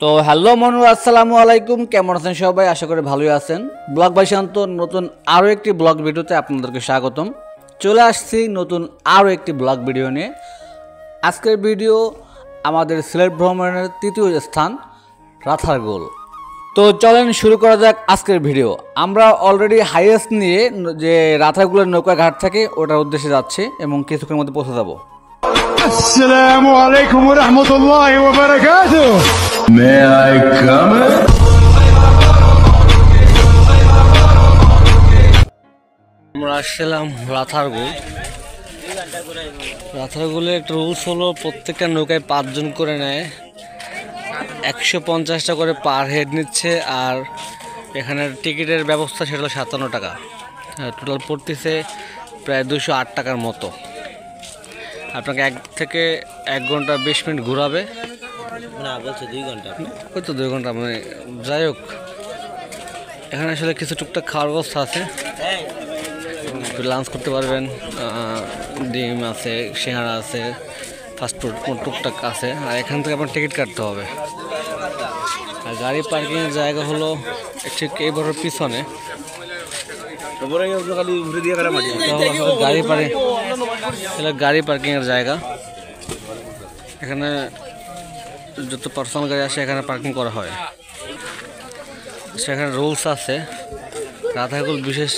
তো হ্যালো মনু, আসসালামু আলাইকুম। কেমন আছেন সবাই? আশা করি ভালোই আছেন। ব্লগ বাই শান্ত নতুন আরও একটি ব্লগ ভিডিওতে আপনাদেরকে স্বাগতম। চলে আসছি নতুন আরও একটি ব্লগ ভিডিও নিয়ে। আজকের ভিডিও আমাদের সিলেট ভ্রমণের তৃতীয় স্থান রাথারগুল। তো চলেন শুরু করা যাক আজকের ভিডিও। আমরা অলরেডি হাইয়েস্ট নিয়ে যে রাথারগুলের নৌকা ঘাট থাকে ওটার উদ্দেশ্যে যাচ্ছি এবং কিছুক্ষণের মধ্যে পৌঁছে যাব। আসসালামু আলাইকুম ওয়া রাহমাতুল্লাহি ওয়া বারাকাতুহু। May I come in? আমরা আসছিলাম রাথারগুল। রাথারগুলের একটা রুলস হলো প্রত্যেকটা নৌকায় 5 জন করে নেয়, 150 টাকা করে পার হেড নিচ্ছে। আর এখানে টিকিটের ব্যবস্থা সেটা হলো 57 টাকা। টোটাল পড়তেছে প্রায় 208 টাকার মতো। আপনাকে 1 থেকে 1 ঘন্টা 20 মিনিট ঘোরাবে। না বলছে 2 ঘন্টা। ওই তো 2 ঘন্টা, মানে যাই হোক, এখানে আসলে কিছু টুকটাক খাওয়ার ব্যবস্থা আছে, লাঞ্চ করতে পারবেন। ডিম আছে, সিঙ্গাড়া আছে, ফাস্টফুড টুকটাক আছে। আর এখান থেকে আপনার টিকিট কাটতে হবে। আর গাড়ি পার্কিংয়ের জায়গা হলো ঠিক এই বড়োর পিছনে। গাড়ি পার্কিংয়ের জায়গা। এখানে যত পার্সোনাল গাড়ি আসে এখানে পার্কিং করা হয়। সেখানে রুলস আছে। রাধাকুল বিশেষ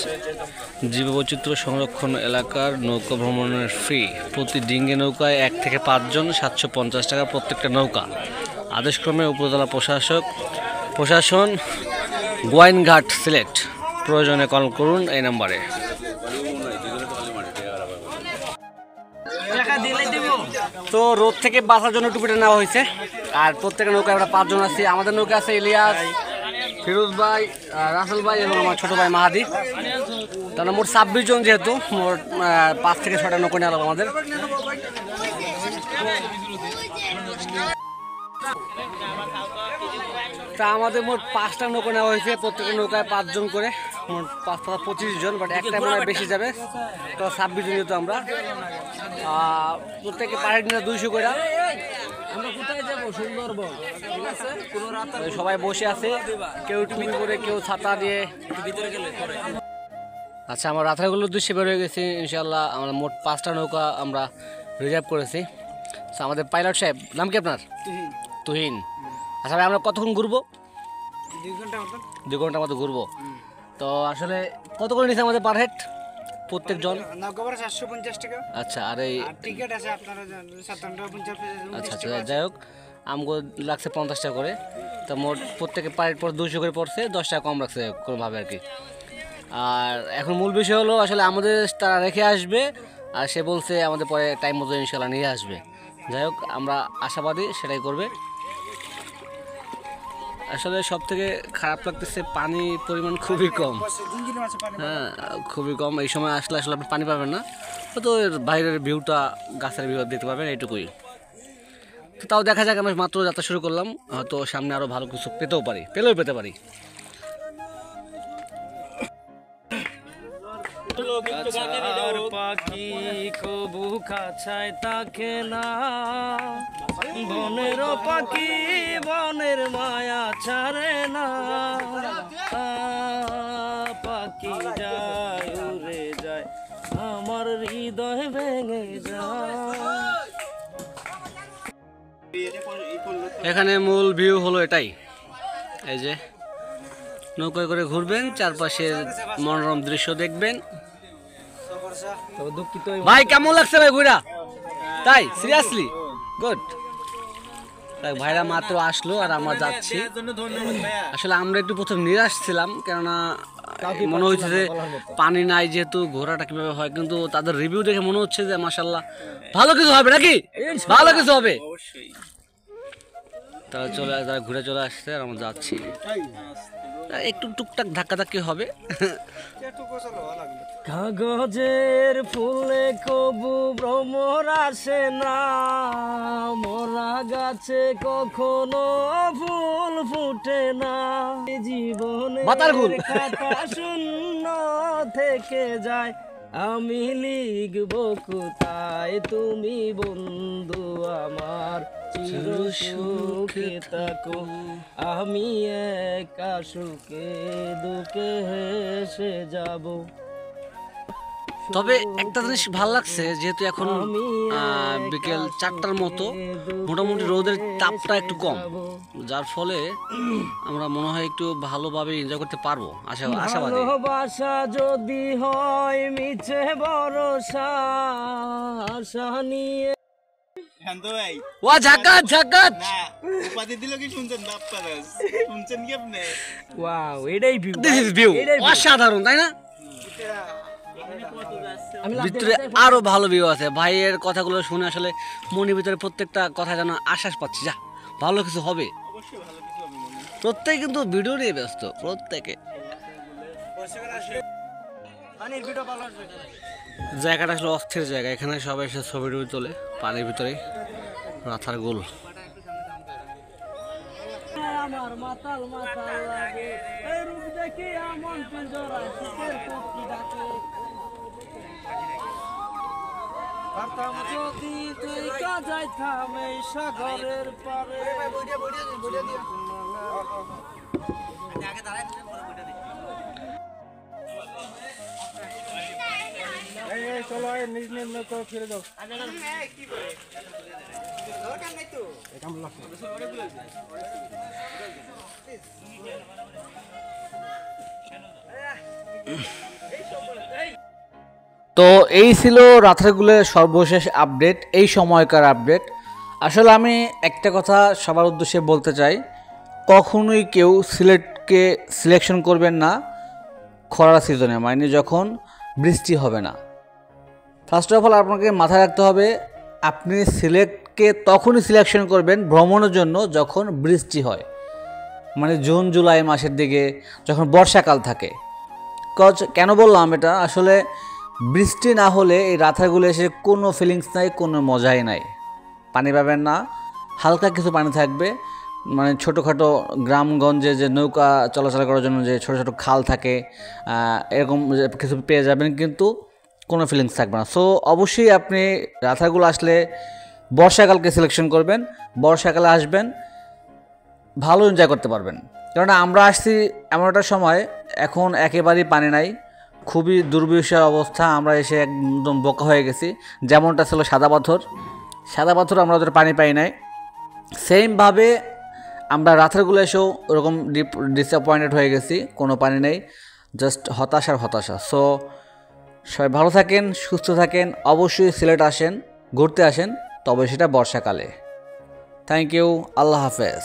জীববৈচিত্র্য সংরক্ষণ এলাকার নৌকা ভ্রমণের ফি প্রতি ডিঙ্গে নৌকায় 1 থেকে 5 জন 750 টাকা প্রত্যেকটা নৌকা। আদেশক্রমে উপজেলা প্রশাসন গোয়াইনঘাট সিলেট। প্রয়োজনে কল করুন এই নাম্বারে। তো রোদ থেকে বাঁচার জন্য টুপিটা নেওয়া হয়েছে। আর প্রত্যেকের নৌকায় আমরা 5 জন আছি। আমাদের নৌকা আছে ইলিয়াস, ফিরোজ ভাই, রাসেল ভাই এবং আমার ছোট ভাই মাহাদি। তাহলে মোট 26 জন, যেহেতু মোট 5 থেকে 6টা নৌকা নেওয়া লাগবে আমাদের। তা আমাদের মোট 5টা নৌকা নেওয়া হয়েছে, প্রত্যেকের নৌকায় 5 জন করে, মোট 5 থেকে 25 জন। বাট একটা মনে হয় বেশি যাবে, তো 26 জন যেহেতু আমরা। প্রত্যেকে পাহাড়ি নিয়ে 200 করে। আমরা কোথায় যাবো? সুন্দরবন। ঠিক আছে, সবাই বসে আছে, কেউ টুপি করে, কেউ ছাতা দিয়ে। আচ্ছা, আমরা রাথারগুলোর উদ্দেশ্যে বের হয়ে গেছি ইনশাল্লাহ। আমরা মোট 5টা নৌকা আমরা রিজার্ভ করেছি। আমাদের পাইলট সাহেব, নাম কি আপনার? তুহিন। আচ্ছা ভাই, আমরা কতক্ষণ ঘুরবো? 2 ঘন্টার মতো ঘুরবো। তো আসলে কত করে নিচ্ছে আমাদের পার হেড প্রত্যেকজন? 750 টাকা। আচ্ছা, আর এই টিকিট আছে আপনারা 5750 টাকা। আচ্ছা আচ্ছা, যাই হোক, আমগো লাগছে 50 টাকা করে। তো মোট প্রত্যেকে পার হেড পর 200 করে পড়ছে, 10 টাকা কম রাখছে কোনোভাবে আর কি। আর এখন মূল বিষয় হলো আসলে আমাদের তারা রেখে আসবে, আর সে বলছে আমাদের পরে টাইম মতো ইনশাল্লাহ নিয়ে আসবে। যাই হোক, আমরা আশাবাদী সেটাই করবে। আসলে সব থেকে খারাপ লাগতেছে পানির পরিমাণ খুবই কম। হ্যাঁ, খুবই কম। এই সময় আসলে আপনি পানি পাবেন না, তো বাইরের ভিউটা, গাছের ভিউ দেখতে পাবেন, এইটুকুই। তো তাও দেখা যাক, আমরা মাত্র যাত্রা শুরু করলাম, হয়তো সামনে আরও ভালো কিছু পেলেও পেতে পারি। পাখি কবু কাছায় তাকে না, বনের পাখি বনের মায়া ছাড়ে না। পাখি যায় উড়ে যায়, আমার হৃদয় ভেঙে যায়। এখানে মূল ভিউ হলো এটাই। এই যে নৌকায় করে ঘুরবেন, চারপাশের মনোরম দৃশ্য দেখবেন। ভাই কেমন লাগছে ভাই ঘুরা? তাই সিরিয়াসলি গুড। ভাইরা মাত্র আসলো আর আমরা যাচ্ছি। আসলে আমরা একটু প্রথম নিরাশ ছিলাম, কেননা মনে হচ্ছে যে পানি নাই, যেহেতু ঘোরাটা কিভাবে হয়। কিন্তু তাদের রিভিউ দেখে মনে হচ্ছে যে মাশাআল্লাহ ভালো কিছু হবে, নাকি ভালো কিছু হবে। তারা ঘুরে চলে আসছে আর আমরা যাচ্ছি। একটু টুকটাক ধাক্কাধাক্কি হবে। কাগজের ফুলে কবু ভ্রমর আসে না, মরা গাছে কখনো ফুল ফুটে না। জীবনে খাতা শূন্য থেকে যায়, আমি লিখব কোথায় তুমি বন্ধু আমার চির সুখে থাকো আমি একা সুখে দুঃখে হেসে যাব। তবে একটা জিনিস ভালো লাগছে, যেহেতু এখন বিকেল 4টার মতো, মোটামুটি রোদের তাপটা একটু কম, যার ফলে আমরা মনে হয় একটু ভালোভাবে এনজয় করতে পারবো আশাবাদী। ভালোবাসা যদি হয় মিছে ভরসা আশা নিয়ে শান্ত ভাই ওয়া ঝাকাত ঝাকাত। না উপাধি দিল কি শুনছেন বাপ্পারাস শুনছেন কি আপনি? ওয়াও এটাই ভিউ, দিস ইজ ভিউ, অসাধারণ তাই না? ভিতরে আরো ভালো ভিউ আছে। ভাইয়ের কথাগুলো শুনে আসলে মনের ভিতরে প্রত্যেকটা কথা যেন আশ্বাস পাচ্ছি, যা ভালো কিছু হবে। প্রত্যেকে কিন্তু ভিডিও নিয়ে ব্যস্ত, প্রত্যেকে। জায়গাটা আসলে অস্থির জায়গা, এখানে সবাই এসে ছবি টবি তোলে পানির ভিতরে। রাথার গোল আমার মাতাল মাতাল লাগে এই রূপ দেখি আমন পিঞ্জরা শীতের পক্ষী ডাকে পারতাম যদি তুই যাইতাম এই সাগরের পারে। চলো নিজ নিজ করে ফিরে যাও। তো এই ছিল রাত্রেগুলোর সর্বশেষ আপডেট, এই সময়কার আপডেট। আসলে আমি একটা কথা সবার উদ্দেশ্যে বলতে চাই, কখনোই কেউ সিলেটকে সিলেকশন করবেন না খরা সিজনে, মানে যখন বৃষ্টি হবে না। ফার্স্ট অফ অল আপনাকে মাথায় রাখতে হবে, আপনি সিলেটকে তখনই সিলেকশন করবেন ভ্রমণের জন্য যখন বৃষ্টি হয়, মানে জুন জুলাই মাসের দিকে, যখন বর্ষাকাল থাকে। কেন বললাম এটা, আসলে বৃষ্টি না হলে এই রাথাগুলো এসে কোনো ফিলিংস নাই, কোনো মজাই নাই। পানি পাবেন না, হালকা কিছু পানি থাকবে, মানে ছোটোখাটো গ্রামগঞ্জে যে নৌকা চলাচল করার জন্য যে ছোটো ছোটো খাল থাকে, এরকম কিছু পেয়ে যাবেন, কিন্তু কোনো ফিলিংস থাকবে না। সো অবশ্যই আপনি রাথাগুলো আসলে বর্ষাকালকে সিলেকশন করবেন, বর্ষাকালে আসবেন, ভালো এনজয় করতে পারবেন। কারণ আমরা আসছি এমন একটা সময়, এখন একেবারেই পানি নাই, খুবই দুর্বিষহ অবস্থা। আমরা এসে একদম বোকা হয়ে গেছি। যেমনটা ছিল সাদা পাথর আমরা ওদের পানি পাই নাই, সেমভাবে আমরা রাতেরগুলো এসেও ওরকম ডিসঅ্যাপয়েন্টেড হয়ে গেছি, কোনো পানি নেই, জাস্ট হতাশা। সো সবাই ভালো থাকেন, সুস্থ থাকেন, অবশ্যই সিলেট আসেন, ঘুরতে আসেন, তবে সেটা বর্ষাকালে। থ্যাংক ইউ, আল্লাহ হাফেজ।